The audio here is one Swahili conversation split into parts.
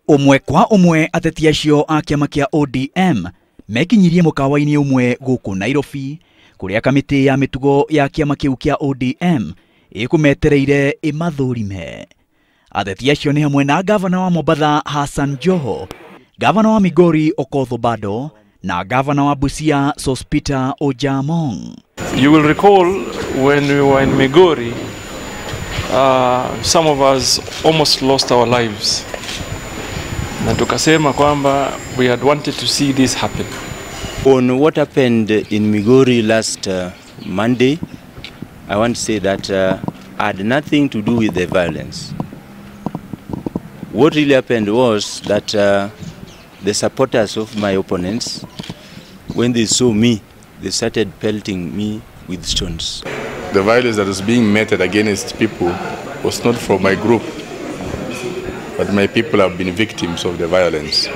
Umwe kwa umwe ateti acio a kiama kia ODM mekinyirie mukawa-ini umwe guku Nairobi kuria kamiti ya mitugo ya kiama kiu kia ODM ikumetereire imathurime. Ateti acio ni hamwe na gavana wa Mombasa Hassan Joho, gavana wa Migori Okoth Obado na gavana wa Busia Sospeter Ojaamong. You will recall when we were in Migori, some of us almost lost our lives. Na tukasema kwamba we had wanted to see this happen. On what happened in Migori last Monday, I want to say that had nothing to do with the violence. What really happened was that the supporters of my opponents, when they saw me, they started pelting me with stones. The violence that was being meted against people was not from my group, but my people have been victims of the violence.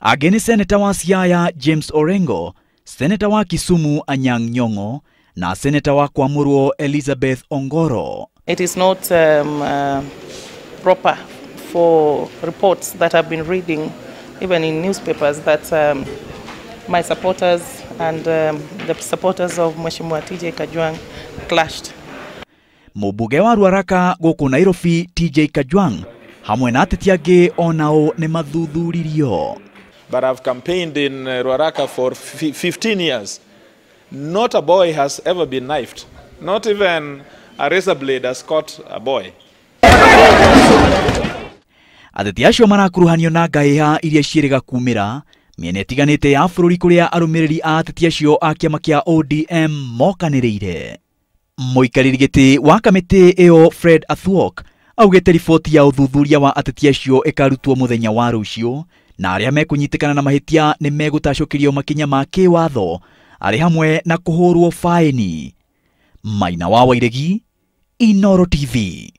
Ageni Senator wa Siaya James Orengo, Senator wa Kisumu Anyang' Nyong'o na Senator wa Kwamurwo Elizabeth Ongoro. It is not proper for reports that I've been reading, even in newspapers, that my supporters and the supporters of Mheshimiwa TJ Kajwang clashed. Mubuge wa Ruaraka guku Nairobi TJ Kajwang hamwe na ateti angi onao ni mathuthuririo. But I've campaigned in Ruaraka for 15 years. Not a boy has ever been knifed. Not even a razor blade has caught a boy. Ateti acio marakuruhanio na ngaiha iria ciĩrĩga kumĩra miena ĩtiganĩte ya bũrũri kũrĩa arũmĩrĩri a ateti acio a kĩama kĩa ODM mokanĩrĩire. Mũikarĩri gĩtĩ wa kamĩtĩ ĩyo Fred Athuok augĩte riboti ya ũthuthuria wa ateti acio ĩkarutwo mũthenya wa rũciũ na arĩa mekũnyitĩkana na mahĩtia nĩ megũtacũkĩrio makinya ma kĩwatho arĩ hamwe na kũhũrwo faĩni. Maina wa Wairegi, Inooro TV.